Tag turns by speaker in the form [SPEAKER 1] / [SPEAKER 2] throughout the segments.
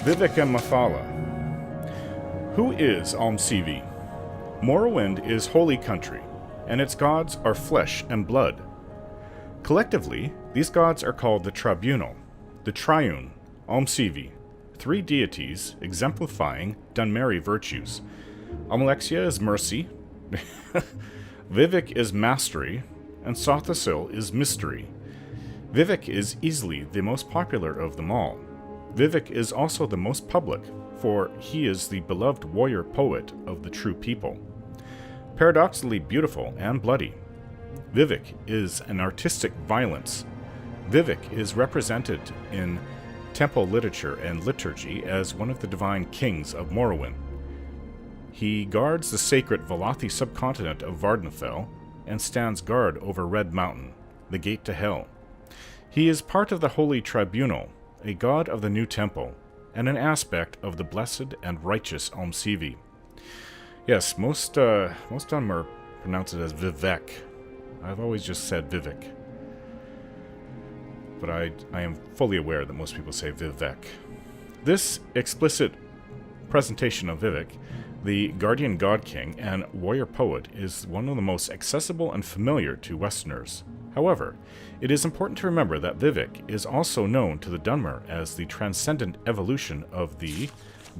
[SPEAKER 1] Vivec and Mephala. Who is Almsivi? Morrowind is holy country, and its gods are flesh and blood. Collectively, these gods are called the Tribunal, the Triune, Almsivi, three deities exemplifying Dunmeri virtues. Almalexia is mercy, Vivec is mastery, and Sothasil is mystery. Vivec is easily the most popular of them all. Vivec is also the most public, for he is the beloved warrior poet of the true people. Paradoxically beautiful and bloody, Vivec is an artistic violence. Vivec is represented in temple literature and liturgy as one of the divine kings of Morrowind. He guards the sacred Valathi subcontinent of Vvardenfell and stands guard over Red Mountain, the gate to Hell. He is part of the Holy Tribunal, a god of the New Temple, and an aspect of the blessed and righteous Almsivi. Yes, most Dunmer pronounce it as Vivec. I've always just said Vivec, but I am fully aware that most people say Vivec. This explicit presentation of Vivec, the guardian god king and warrior poet, is one of the most accessible and familiar to Westerners. However, it is important to remember that Vivec is also known to the Dunmer as the transcendent evolution of the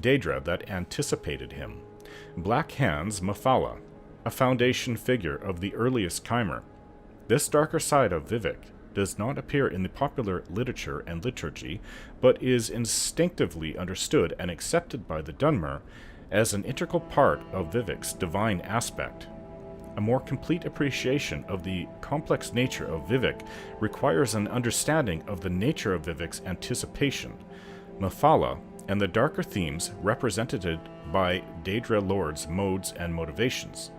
[SPEAKER 1] Daedra that anticipated him. Black Hand's Mephala, a foundation figure of the earliest Chimer. This darker side of Vivec does not appear in the popular literature and liturgy, but is instinctively understood and accepted by the Dunmer as an integral part of Vivec's divine aspect. A more complete appreciation of the complex nature of Vivec requires an understanding of the nature of Vivec's anticipation, Mephala, and the darker themes represented by Daedra lords' modes and motivations.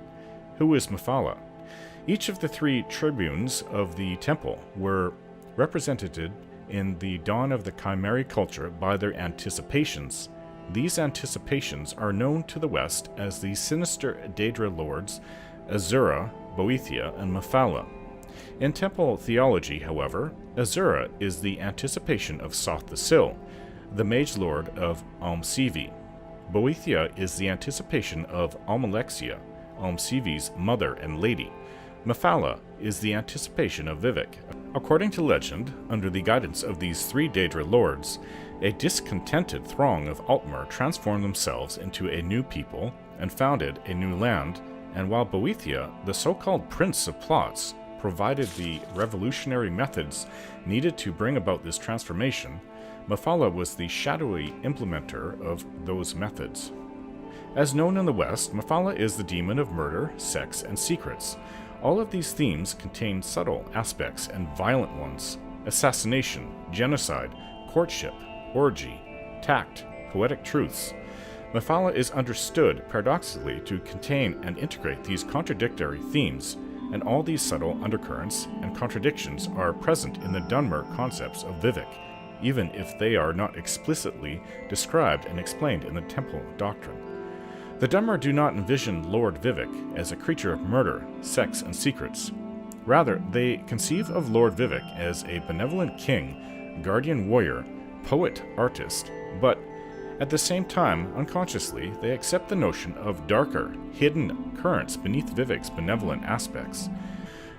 [SPEAKER 1] Who is Mephala? Each of the three tribunes of the temple were represented in the dawn of the Chimeri culture by their anticipations. These anticipations are known to the West as the sinister Daedra lords Azura, Boethia, and Mephala. In temple theology, however, Azura is the anticipation of Sothasil, the mage lord of Almsivi. Boethia is the anticipation of Almalexia, Almsivi's mother and lady. Mephala is the anticipation of Vivec. According to legend, under the guidance of these three Daedra lords, a discontented throng of Altmer transformed themselves into a new people and founded a new land, and while Boethia, the so-called Prince of Plots, provided the revolutionary methods needed to bring about this transformation, Mephala was the shadowy implementer of those methods. As known in the West, Mephala is the demon of murder, sex, and secrets. All of these themes contain subtle aspects and violent ones: assassination, genocide, courtship, orgy, tact, poetic truths. Mephala is understood, paradoxically, to contain and integrate these contradictory themes, and all these subtle undercurrents and contradictions are present in the Dunmer concepts of Vivec, even if they are not explicitly described and explained in the Temple doctrine. The Dunmer do not envision Lord Vivec as a creature of murder, sex, and secrets. Rather, they conceive of Lord Vivec as a benevolent king, guardian warrior, poet, artist, but at the same time, unconsciously, they accept the notion of darker, hidden currents beneath Vivec's benevolent aspects.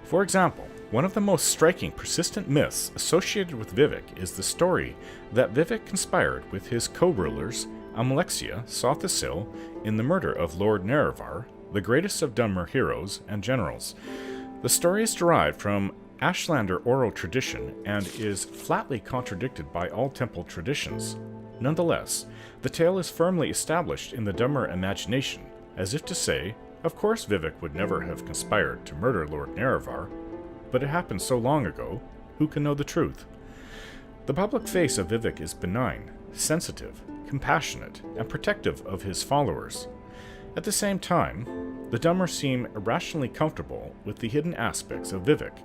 [SPEAKER 1] For example, one of the most striking persistent myths associated with Vivec is the story that Vivec conspired with his co-rulers, Almalexia, Sothasil, in the murder of Lord Nerevar, the greatest of Dunmer heroes and generals. The story is derived from Ashlander oral tradition and is flatly contradicted by all temple traditions. Nonetheless, the tale is firmly established in the Dunmer imagination, as if to say, of course Vivec would never have conspired to murder Lord Nerevar, but it happened so long ago, who can know the truth? The public face of Vivec is benign, sensitive, compassionate, and protective of his followers. At the same time, the Dunmer seem irrationally comfortable with the hidden aspects of Vivec,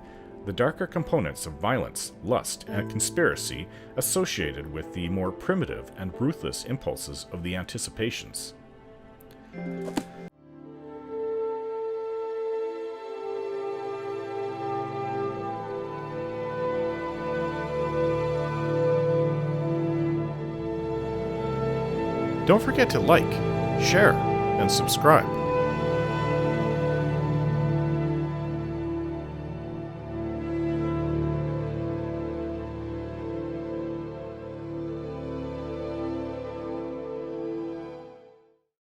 [SPEAKER 1] the darker components of violence, lust, and conspiracy associated with the more primitive and ruthless impulses of the anticipations. Don't forget to like, share, and subscribe.